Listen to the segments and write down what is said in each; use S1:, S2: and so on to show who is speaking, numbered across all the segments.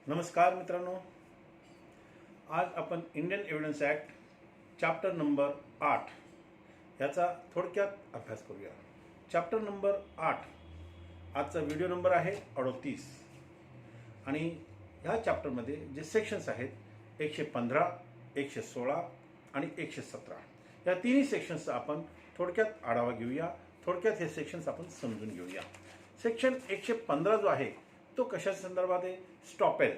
S1: नमस्कार मित्रांनो, आज आपण Indian evidence act chapter number 8 याचा थोडक्यात अभ्यास करूया. चॅप्टर नंबर 8 आजचा व्हिडिओ नंबर आहे 38 आणि ह्या चॅप्टरमध्ये जे सेक्शन्स आहेत 115, 116 आणि 117 या तिन्ही सेक्शन्सचा आपण थोडक्यात आढावा घेऊया. थोडक्यात हे सेक्शन्स आपण समजून घेऊया. सेक्शन 115 जो आहे तो कशा संदर्भात आहे? स्टॉपेल,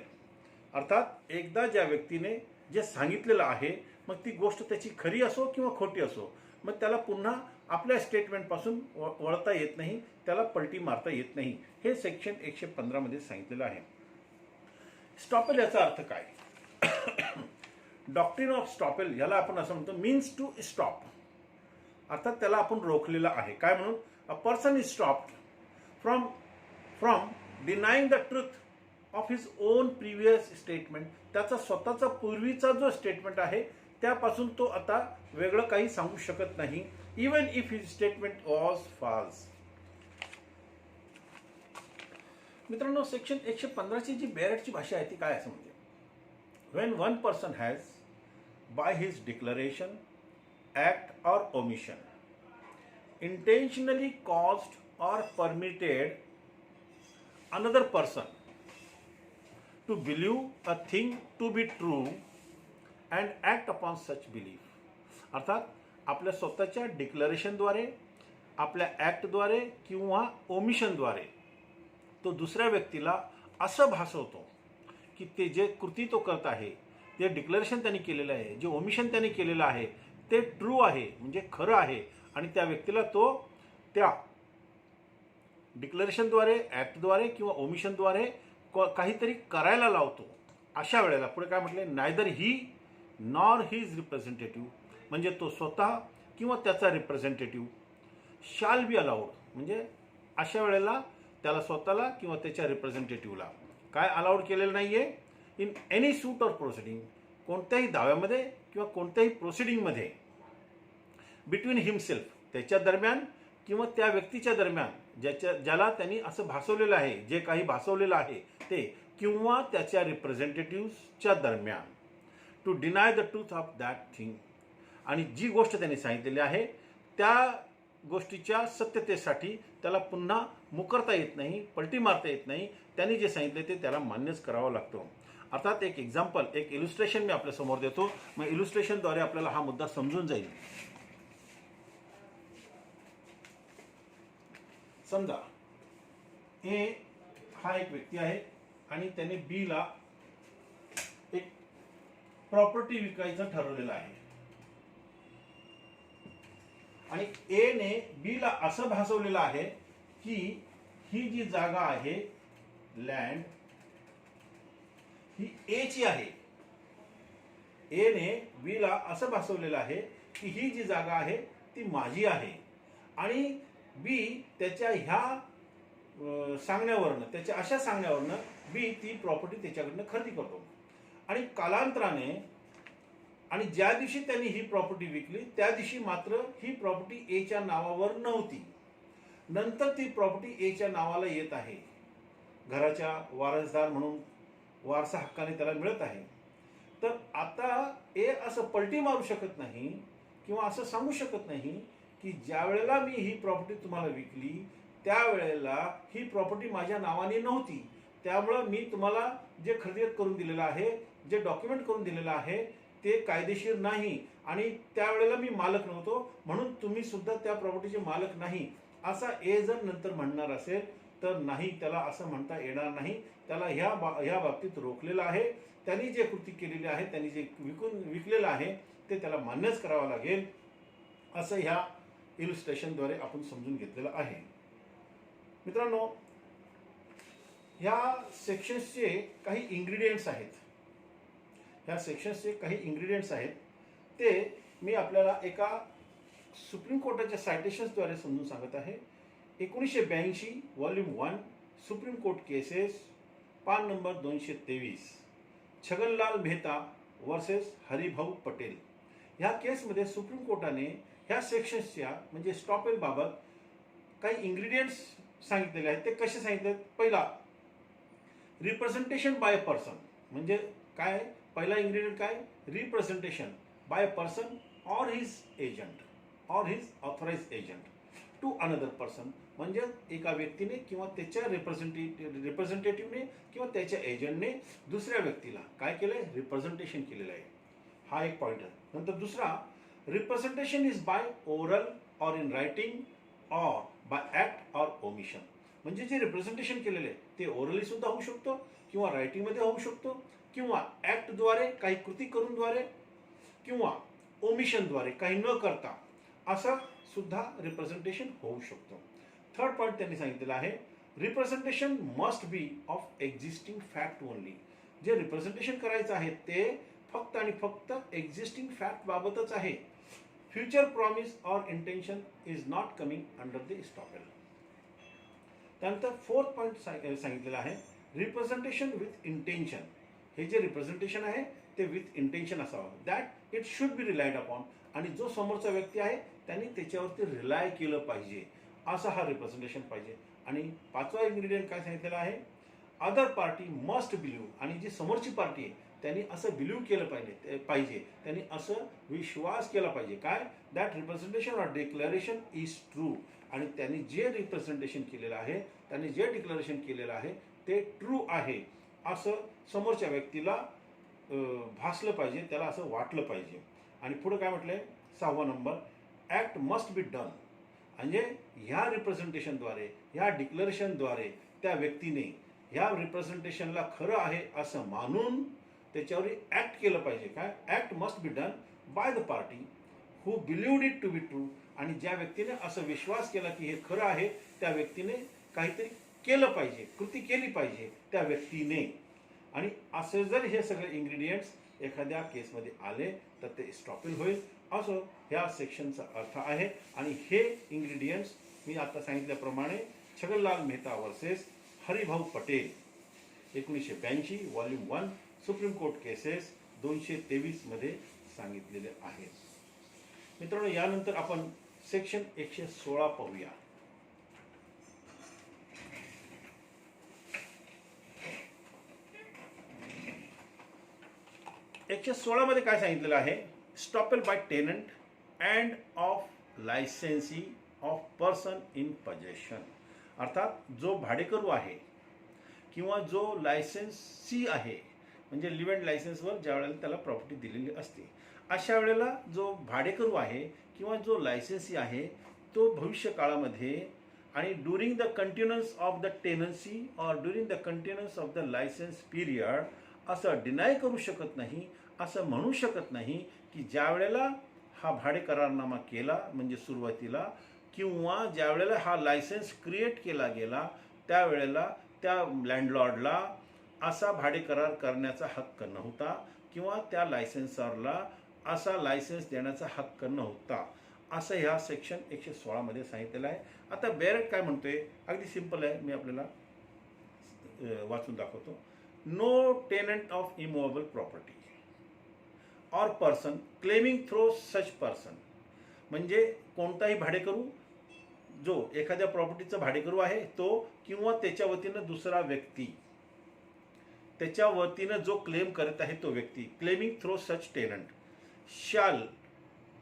S1: अर्थात एकदा ज्या व्यक्तीने जे सांगितलेलं आहे मग ती गोष्ट त्याची खरी असो किंवा खोटी असो, मग त्याला पुन्हा आपल्या स्टेटमेंटपासून वळता येत नाही, त्याला पलटी मारता येत नाही. हे सेक्शन 115 मध्ये सांगितलेलं आहे. स्टॉपेल याचा अर्थ काय? डॉक्ट्रिन ऑफ स्टॉपेल याला आपण असं म्हणतो मीन्स टू स्टॉप, अर्थात त्याला आपण रोखलेलं आहे. काय म्हणून? A person is stopped from denying the truth of his on previous statement. त्याचा स्वतःचा पूर्वीचा जो स्टेटमेंट आहे त्यापासून तो आता वेगळं काही सांगू शकत नाही, even if his statement was false. मित्रांनो, सेक्शन 115ची जी बेरेटची भाषा आहे ती काय असं म्हणते? When one person has by his declaration, act or omission intentionally caused or permitted another person to believe a thing to be true and act upon such belief. अर्थात आपल्या स्वतःच्या डिक्लरेशनद्वारे, आपल्या ॲक्टद्वारे किंवा ओमिशनद्वारे तो दुसऱ्या व्यक्तीला असं भासवतो की ते जे कृती तो करत आहे, जे डिक्लरेशन त्यांनी केलेलं आहे, जे ओमिशन त्यांनी केलेलं आहे ते ट्रू आहे, म्हणजे खरं आहे, आणि त्या व्यक्तीला तो त्या डिक्लरेशनद्वारे, ॲक्टद्वारे किंवा ओमिशनद्वारे काहीतरी करायला लावतो. अशा वेळेला पुढे काय म्हटले? नायदर ही नॉर हिज रिप्रेझेंटेटिव्ह, म्हणजे तो स्वतः किंवा त्याचा रिप्रेझेंटेटिव्ह शाल बी अलाउड, म्हणजे अशा वेळेला त्याला स्वतःला किंवा त्याच्या रिप्रेझेंटेटिव्हला काय अलाउड केलेलं नाहीये? In any suit or proceeding, कोणत्याही दाव्यामध्ये किंवा कोणत्याही प्रोसिडिंगमध्ये, बिटवीन हिमसेल्फ, त्याच्या दरम्यान किंवा त्या व्यक्तीच्या दरम्यान ज्याला त्यांनी असं भासवलेलं आहे, जे काही भासवलेलं आहे ते, किंवा त्याच्या रिप्रेझेंटेटिव्हच्या दरम्यान, to deny the truth of that thing, आणि जी गोष्ट त्यांनी सांगितलेली आहे त्या गोष्टीच्या सत्यतेसाठी त्याला पुन्हा मुकरता येत नाही, पलटी मारता येत नाही. त्यांनी जे सांगितले ते त्याला मान्यच करावं लागतं. अर्थात एक एक्झाम्पल, एक इलुस्ट्रेशन मी आपल्या समोर देतो, मग इलुस्ट्रेशनद्वारे आपल्याला हा मुद्दा समजून जाईल. समजा ए हा एक व्यक्ती आहे आणि त्याने बी ला एक प्रॉपर्टी विकायचं ठरवलेलं आहे, आणि ए ने बी ला असं भासवलेलं आहे की ही जी जागा आहे लँड ही ए ची आहे. ए ने बी ला असं भासवलेलं आहे की ही जी जागा आहे ती माझी आहे, आणि बी त्याच्या ह्या सांगण्यावरनं, त्याच्या अशा सांगण्यावरनं बी ती प्रॉपर्टी त्याच्याकडनं खरेदी करतो. आणि कालांतराने, आणि ज्या दिवशी त्यांनी ही प्रॉपर्टी विकली त्या दिवशी मात्र ही प्रॉपर्टी एच्या नावावर नव्हती. नंतर ती प्रॉपर्टी एच्या नावाला येत आहे, घराच्या वारसदार म्हणून वारसा हक्काने त्याला मिळत आहे. तर आता ए असं पलटी मारू शकत नाही किंवा असं सांगू शकत नाही की ज्या वेळेला मी ही प्रॉपर्टी तुम्हाला विकली त्यावेळेला ही प्रॉपर्टी माझ्या नावाने नव्हती, त्यामुळं मी तुम्हाला जे खरेदी करून दिलेलं आहे, जे डॉक्युमेंट करून दिलेलं आहे ते कायदेशीर नाही, आणि त्यावेळेला मी मालक नव्हतो, म्हणून तुम्ही सुद्धा त्या प्रॉपर्टीचे मालक नाही, असा ए जर नंतर म्हणणार असेल तर नाही, त्याला असं म्हणता येणार नाही. त्याला ह्या बाबतीत रोखलेलं आहे. त्यांनी जे कृती केलेली आहे, त्यांनी जे विकलेलं आहे ते त्याला मान्यच करावं लागेल, असं ह्या इलुस्ट्रेशनद्वारे आपण समजून घेतलेलं आहे. मित्रांनो, ह्या सेक्शन्सचे काही इंग्रेडियंट्स आहेत, ह्या सेक्शन्सचे काही इंग्रेडियंट्स आहेत ते मी आपल्याला एका सुप्रीम कोर्टाच्या सायटेशन्सद्वारे समजून सांगत आहे. 1982 व्हॉल्यूम 1 सुप्रीम कोर्ट केसेस, पान नंबर 223, छगनलाल मेहता वर्सेस हरिभाऊ पटेल. ह्या केसमध्ये सुप्रीम कोर्टाने ह्या सेक्शन्सच्या म्हणजे स्टॉपेल बाबत काही इंग्रेडियंट्स सांगितलेले आहेत. ते कसे सांगितले? पहिला, रिप्रेझेंटेशन बाय अ पर्सन म्हणजे काय, पहिला इन्ग्रेडियंट काय, representation by a person or his agent or his authorise agent to another person, म्हणजे एका व्यक्तीने किंवा त्याच्या रिप्रेझेंटेटिव्हने किंवा त्याच्या एजंटने दुसऱ्या व्यक्तीला काय केलंय, रिप्रेझेंटेशन केलेलं आहे. हा एक पॉइंट आहे. नंतर दुसरा, representation is by oral or in writing or bye act or omission, म्हणजे जे रिप्रेझेंटेशन केलेलं आहे ते ओरली सुद्धा होऊ शकतो किंवा रायटिंगमध्ये होऊ शकतो किंवा ऍक्टद्वारे काही कृती करूनद्वारे किंवा ओमिशनद्वारे काही न करता असं सुद्धा रिप्रेझेंटेशन होऊ शकतो. थर्ड पॉइंट त्यांनी सांगितलेलं आहे, representation must be of existing fact only, जे रिप्रेझेंटेशन करायचं आहे ते फक्त आणि फक्त एक्झिस्टिंग फॅक्ट बाबतच आहे. Future promise or intention is not coming under the estoppel. त्यानंतर फोर्थ पॉइंट सांगितलेला आहे, रिप्रेझेंटेशन विथ इंटेन्शन, हे जे रिप्रेझेंटेशन आहे ते विथ इंटेन्शन असावं, that it should be relied upon, आणि जो समोरचा व्यक्ती आहे त्यांनी त्याच्यावरती रिलाय केलं पाहिजे, असा हा रिप्रेझेंटेशन पाहिजे. आणि पाचवा इन्ग्रेडियंट काय सांगितलेला आहे, अदर पार्टी मस्ट बिलीव्ह, आणि जी समोरची पार्टी आहे त्यांनी असं बिलीव्ह केलं पाहिजे त्यांनी असं विश्वास केला पाहिजे काय, that representation or declaration is true, आणि त्यांनी जे रिप्रेझेंटेशन केलेलं आहे, त्यांनी जे डिक्लेरेशन केलेलं आहे ते ट्रू आहे असं समोरच्या व्यक्तीला भासलं पाहिजे, त्याला असं वाटलं पाहिजे. आणि पुढे काय म्हटलंय, 6वा number, act must be done, म्हणजे ह्या रिप्रेझेंटेशनद्वारे ह्या डिक्लेरेशनद्वारे त्या व्यक्तीने ह्या रिप्रेझेंटेशनला खरं आहे असं मानून त्याच्यावर ऍक्ट केलं पाहिजे काय, act must be done by the party who believed it to be true, आणि ज्या व्यक्तीने असं विश्वास केला की हे खरं आहे त्या व्यक्तीने काहीतरी केलं पाहिजे, कृती केली पाहिजे त्या व्यक्तीने. आणि असे जर हे सगळे इन्ग्रेडियंट्स एखाद्या केसमध्ये आले तर ते स्टॉपेल होईल, असं ह्या सेक्शनचा अर्थ आहे. आणि हे इन्ग्रेडियंट्स मी आता सांगितल्याप्रमाणे Chhaganlal Mehta versus Haribhau Patel 1982 volume 1 supreme court cases 223 मध्ये सांगितलेले आहेत. मित्रांनो, यानंतर आपण सेक्शन 116 पाहूया. एकशे 16 मध्ये काय सांगितलेलं आहे, estoppel by tenant and of licensee of person in possession, अर्थात जो भाडेकरू आहे किंवा जो लायसेन्सी आहे, म्हणजे लिव्ह अँड लायसेन्सवर ज्या वेळेला त्याला प्रॉपर्टी दिलेली असते, अशा वेळेला जो भाडेकरू आहे किंवा जो लायसेन्सी आहे तो भविष्य काळामध्ये आणि during the continuance of the tenancy or during the continuance of the licence period असं डिनाय करू शकत नाही, असं म्हणू शकत नाही की ज्या वेळेला हा भाडे करारनामा केला म्हणजे सुरुवातीला किंवा ज्या वेळेला हा लायसेन्स क्रिएट केला गेला त्यावेळेला त्या लँडलॉर्डला असा भाडे करार करण्याचा हक्क नव्हता किंवा त्या लायसेन्सरला असा लायसेन्स देण्याचा हक्क नव्हता, असं ह्या सेक्शन 116 मध्ये सांगितलेलं आहे. आता बेरेट काय म्हणतोय, अगदी सिंपल आहे, मी आपल्याला वाचून दाखवतो. No tenant of immovable property or person claiming through such person, म्हणजे कोणताही भाडेकरू जो एखाद्या प्रॉपर्टीचा भाडेकरू आहे तो किंवा त्याच्या वतीनं दुसरा व्यक्ती, त्याच्या वतीनं जो क्लेम करत आहे तो व्यक्ती, claiming through such tenant shall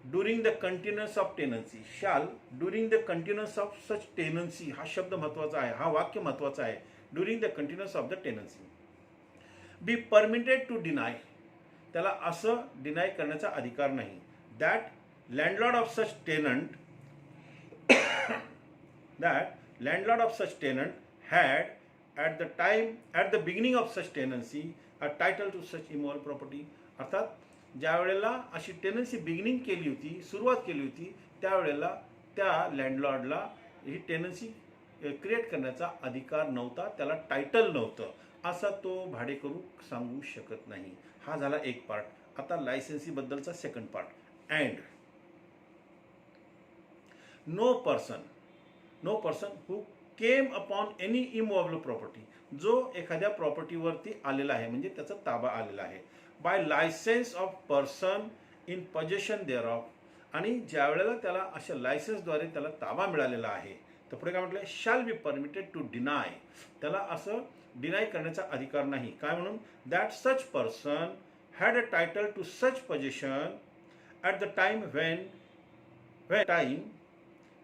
S1: during the continuance of tenancy, shall during the continuance of such tenancy, हा शब्द महत्वाचा आहे, हा वाक्य महत्वाचा आहे, during the continuance of the tenancy be permitted to deny, त्याला असं डिनाय करण्याचा अधिकार नाही, that landlord of such tenant had at the beginning of such tenancy a title to such immovable property, अर्थात ज्या वेळेला अशी टेनन्सी बिगिनिंग केली होती, सुरुवात केली होती, त्यावेळेला त्या लँडलॉर्डला ही टेनन्सी क्रिएट करण्याचा अधिकार नव्हता, त्याला टायटल नव्हतं, असा तो भाडेकरू सांगू शकत नाही. हा झाला एक पार्ट. आता लायसेन्सी बद्दलचा second part. And no person who came upon any immovable property, जो एखाद्या प्रॉपर्टीवरती आलेला आहे म्हणजे त्याचा ताबा आलेला आहे, by licence of person in possession thereof, आणि ज्या वेळेला त्याला अशा लायसेन्सद्वारे त्याला ताबा मिळालेला आहे तर पुढे काय म्हटलं, shall be permitted to deny, त्याला असं डिनाय करण्याचा अधिकार नाही. काय म्हणून, that such person had a title to such position at the time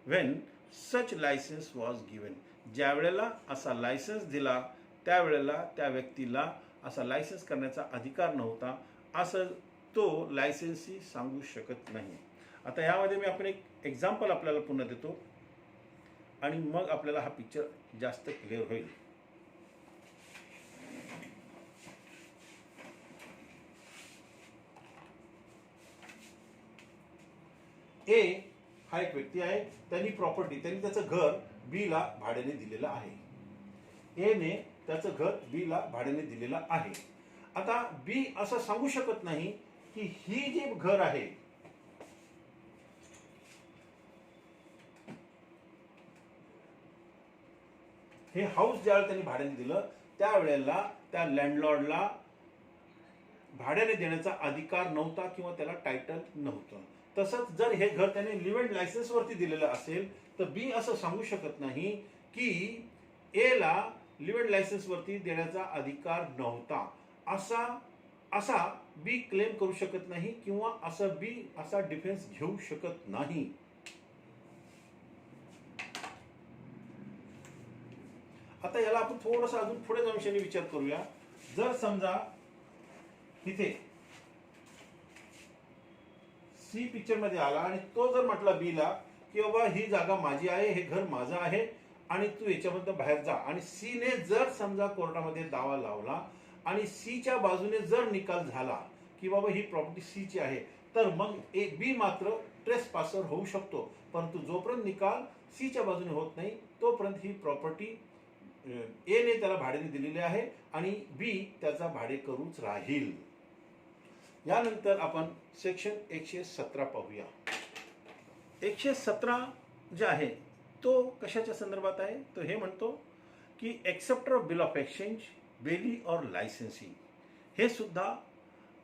S1: when such license was given. ज्या वेळेला असा लायसन्स दिला त्यावेळेला त्या व्यक्तीला असा लायसन्स करण्याचा अधिकार नव्हता, असं तो लायसन्सी सांगू शकत नाही. आता यामध्ये मी आपण एक एक्झाम्पल आपल्याला पुन्हा देतो आणि मग आपल्याला हा पिक्चर जास्त क्लिअर होईल. ए हा एक व्यक्ती आहे, त्यांनी त्याचं घर बी ला भाड्याने दिलेलं आहे. ए ने त्याचं घर बी ला भाड्याने दिलेलं आहे. आता बी असं सांगू शकत नाही की ही जे घर आहे हे हाऊस ज्यावेळेला त्यांनी भाड्याने दिलं त्यावेळेला त्या लँडलॉर्डला भाड्याने देण्याचा अधिकार नव्हता किंवा त्याला टायटल नव्हतं. तसंच जर हे घर त्याने लिव्ह अँड लायसन्स वरती दिलेलं असेल तर बी असं सांगू शकत नाही की ए ला लिव्ह अँड लायसन्स वरती देण्याचा अधिकार नव्हता, असा बी क्लेम करू शकत नाही किंवा असं बी असा डिफेन्स घेऊ शकत नाही. आता याला आपण थोडंसं अजून पुढे जाऊन विचार करूया. जर समजा इथे सी पिक्चर मध्ये आला आणि तो जर म्हटला बी ला की बाबा ही जागा माझी आहे, हे घर माझं आहे आणि तू याच्यामधून बाहेर जा, आणि सी ने जर समजा कोर्टामध्ये दावा लावला आणि सीच्या बाजूने जर निकाल झाला की बाबा ही प्रॉपर्टी सीची आहे, तर मग बी मात्र ट्रेसपासर होऊ शकतो. परंतु जोपर्यंत निकाल सीच्या बाजूने होत नाही तोपर्यंत ही प्रॉपर्टी ए ने त्याला भाड्याने दिलेली आहे आणि बी त्याचा भाडेकरूच राहील. यानंतर आपण सेक्शन 117 पाहूया. 117 जे आहे तो कशाच्या संदर्भात आहे, तो हे म्हणतो की acceptor of bill of exchange, bailee or licensing, हे सुद्धा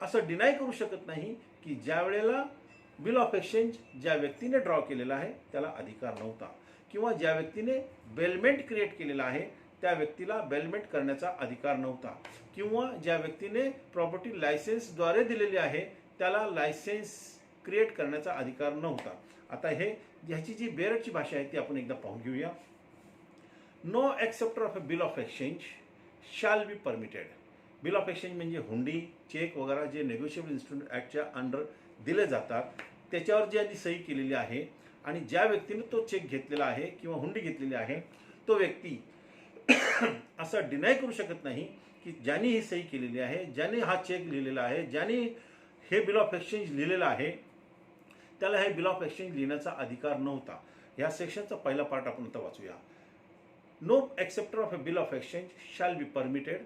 S1: असं डिनाय करू शकत नाही की ज्या वेळेला बिल ऑफ एक्सचेंज ज्या व्यक्तीने ड्रॉ केलेला आहे त्याला अधिकार नव्हता, किंवा ज्या व्यक्तीने बेलमेंट क्रिएट केलेला आहे त्या व्यक्तीला बेलमेंट करण्याचा अधिकार नव्हता, किंवा ज्या व्यक्तीने प्रॉपर्टी लायसेन्सद्वारे दिलेली आहे त्याला लायसेन्स क्रिएट करण्याचा अधिकार नव्हता. आता ह्याची जी बेरडची भाषा आहे ती आपण एकदा पाहून घेऊया. No acceptor of a bill of exchange shall be permitted. Bill of exchange म्हणजे हुंडी, चेक वगैरे जे नेगोशिएबल इन्स्ट्रुमेंट ॲक्टच्या अंडर दिले जातात त्याच्यावर ज्यांनी सही केलेली आहे आणि ज्या व्यक्तीने तो चेक घेतलेला आहे किंवा हुंडी घेतलेली आहे तो व्यक्ती असं डिनाय करू शकत नाही की ज्यांनी ही सही केलेली आहे, ज्यांनी हा चेक लिहिलेला आहे, ज्यांनी हे बिल ऑफ एक्सचेंज लिहिलेलं आहे त्याला हे बिल ऑफ एक्सचेंज लिहिण्याचा अधिकार नव्हता. या सेक्शनचा पहिला पार्ट आपण आता वाचूया. No acceptor of a bill of exchange shall be permitted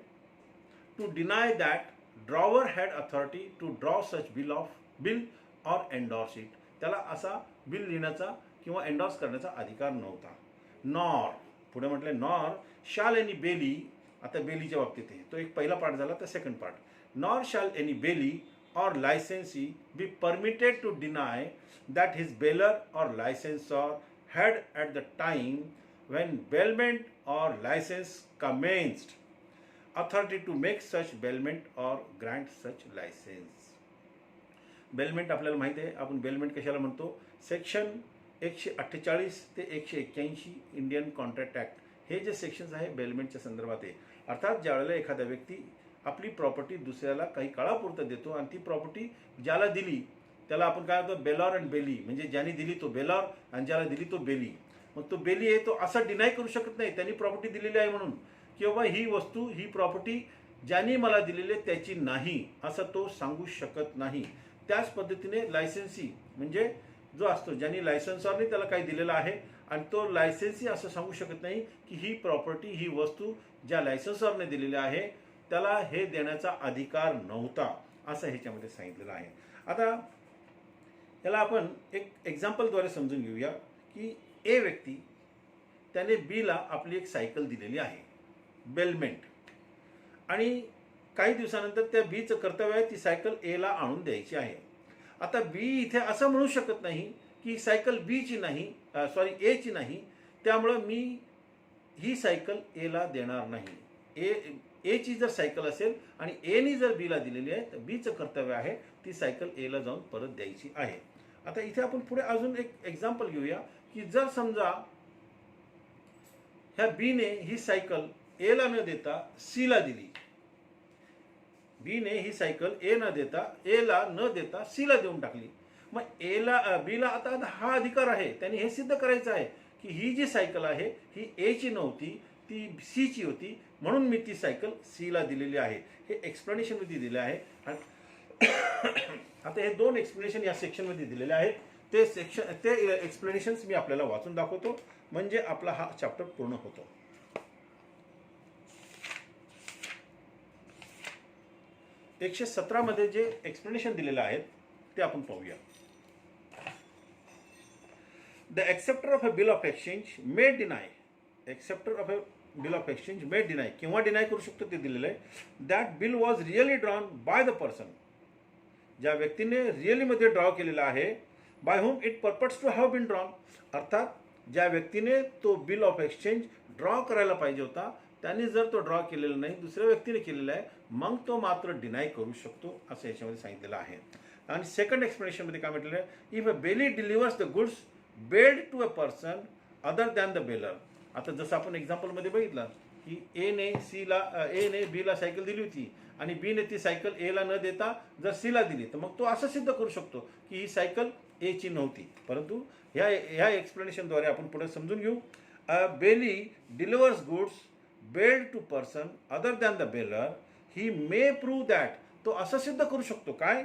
S1: to deny that drawer had authority to draw such bill or endorse it. त्याला असा बिल लिहिण्याचा किंवा एंडॉर्स करण्याचा अधिकार नव्हता. नॉर, पुढे म्हटले नॉर शॅल एनी बेली. आता बेलीच्या बाबतीत आहे तो एक पहिला पार्ट झाला, तर second part. Nor shall any bailee or licensee be permitted to deny that his bailor or licensor had at the time when bailment or license commenced authority to make such bailment or grant such license. Bailment आपल्याला माहिती आहे, आपण bailment कशाला म्हणतो. Section 148 ते 181 Indian contract act हे जे sections आहे बेलमेंटच्या संदर्भात आहे. अर्थात ज्यावेळेला एखादा व्यक्ती आपली प्रॉपर्टी दुसऱ्याला काही काळापुरतं देतो आणि ती प्रॉपर्टी ज्याला दिली त्याला आपण काय म्हणतो बेलॉर अँड बेली, म्हणजे ज्याने दिली तो बेलॉर आणि ज्याला दिली तो बेली. मग तो बेली आहे तो असं डिनाय करू शकत नाही त्यांनी प्रॉपर्टी दिलेली आहे म्हणून की बाबा ही वस्तू ही प्रॉपर्टी ज्यांनी मला दिलेली आहे त्याची नाही असं तो सांगू शकत नाही. त्याच पद्धतीने लायसन्सी म्हणजे जो असतो ज्यांनी लायसन्सरने त्याला काही दिलेलं आहे आणि तो लायसन्सी असं सांगू शकत नाही की ही प्रॉपर्टी ही वस्तू ज्या लायसन्सरने दिलेली आहे त्याला हे देण्याचा अधिकार नव्हता असं ह्याच्यामध्ये सांगितलेलं आहे. आता याला आपण एक एक्झाम्पलद्वारे समजून घेऊया की ए व्यक्ती त्याने बी ला आपली एक सायकल दिलेली आहे बेलमेंट, आणि काही दिवसानंतर त्या बीचं कर्तव्य आहे ती सायकल ए ला आणून द्यायची आहे. आता बी इथे असं म्हणू शकत नाही की सायकल बीची नाही, सॉरी एची नाही त्यामुळं मी ही सायकल एला देणार नाही. एची जर सायकल असेल आणि एनी जर बीला दिलेली आहे तर बीचं कर्तव्य आहे ती सायकल एला जाऊन परत द्यायची आहे. आता इथे आपण पुढे अजून एक एक्झाम्पल घेऊया की जर समजा ह्या बीने ही सायकल एला न देता सीला दिली, बीने ही सायकल एला न देता सीला देऊन टाकली, मग बीला आता हा अधिकार आहे, त्यांनी हे सिद्ध करायचं आहे की ही जी सायकल आहे ही एची नव्हती, ती सीची होती, म्हणून मी ती सायकल सीला दिलेली आहे. हे एक्सप्लेनेशन मध्ये दिले आहे. आता हे दोन एक्सप्लेनेशन या सेक्शन मध्ये दिलेले आहेत. ते एक्सप्लेनेशन्स मी आपल्याला वाचून दाखवतो म्हणजे आपला हा चॅप्टर पूर्ण होतो. एकशे 17 मध्ये जे एक्सप्लेनेशन दिलेले आहेत ते आपण पाहूया. The acceptor of a bill of exchange may deny. Acceptor of a bill of exchange may deny. किंवा डिनाय करू शकतो ते दिलेलं आहे. That bill was really drawn by the person. ज्या व्यक्तीने रिअली मध्ये ड्रॉ केलेला आहे, by whom it purports to have been drawn. अर्थात ज्या व्यक्तीने तो बिल ऑफ एक्सचेंज ड्रॉ करायला पाहिजे होता त्याने जर तो ड्रॉ केलेला नाही, दुसऱ्या व्यक्तीने केलेला आहे, मग तो मात्र डिनाय करू शकतो असं याच्यामध्ये सांगितलेलं आहे. आणि सेकंड एक्सप्लेनेशन मध्ये काय म्हटलेलं आहे, if a bailee delivers the goods bailed to a person other than the bailor. आता जसं आपण एक्झाम्पल मध्ये बघितलं की एने बीला सायकल दिली होती आणि बीने ती सायकल एला न देता जर सीला दिली तर मग तो असं सिद्ध करू शकतो की ही सायकल एची नव्हती. परंतु ह्या एक्सप्लेनेशनद्वारे आपण पुढे समजून घेऊ. A bailee delivers goods bailed to person other than the bailor, he may prove that. तो असं सिद्ध करू शकतो काय,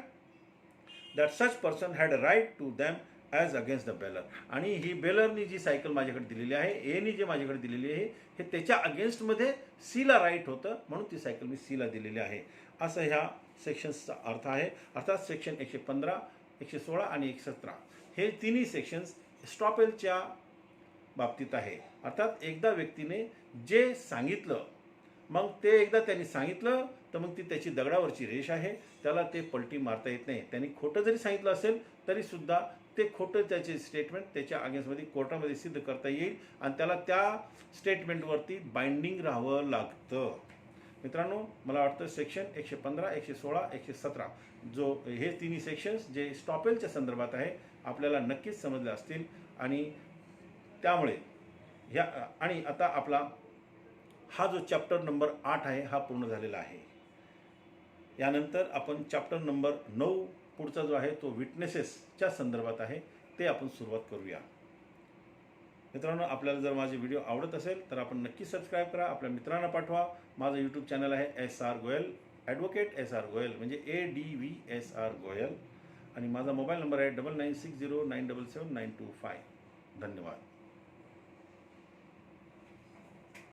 S1: that such person had a right to them as against the bailor. आणि ही बेलरनी जी सायकल माझ्याकडे दिलेली आहे, एनी जे माझ्याकडे दिलेली आहे, हे त्याच्या अगेन्स्टमध्ये सीला राईट होतं, म्हणून ती सायकल मी सीला दिलेली आहे. असं ह्या सेक्शन्सचा अर्थ आहे. अर्थात सेक्शन 115, 116 आणि 117 हे तिन्ही सेक्शन्स स्टॉपेलच्या बाबतीत आहे. अर्थात एकदा व्यक्तीने जे सांगितलं, मग ते एकदा त्यांनी सांगितलं तर मग ती त्याची दगडावरची रेष आहे, त्याला ते पलटी मारता येत नाही. त्यांनी खोटं जरी सांगितलं असेल तरी सुद्धा ते खोटं त्याचे स्टेटमेंट त्याच्या अगेन्स्टमध्ये कोर्टामध्ये सिद्ध करता येईल आणि त्याला त्या स्टेटमेंटवरती बाइंडिंग राहावं लागतं. मित्रांनो, मला वाटतं सेक्शन 115, 116, 117 जो हे तिन्ही सेक्शन्स जे स्टॉपेलच्या संदर्भात आहे आपल्याला नक्कीच समजले असतील. आणि त्यामुळे आणि आता आपला हा जो चॅप्टर नंबर 8 आहे हा पूर्ण झालेला आहे. यानंतर आपण चॅप्टर नंबर 9 पुढचा जो आहे तो विटनेसेसच्या संदर्भात आहे, ते आपण सुरुवात करूया. मित्रांनो, आपल्याला जर माझे व्हिडिओ आवडत असेल तर आपण नक्की सबस्क्राईब करा, आपल्या मित्रांना पाठवा. माझं यूट्यूब चॅनल आहे SR Goyal, advocate SR Goyal, म्हणजे ADVSR गोयल. आणि माझा मोबाईल नंबर आहे 9960977925. धन्यवाद.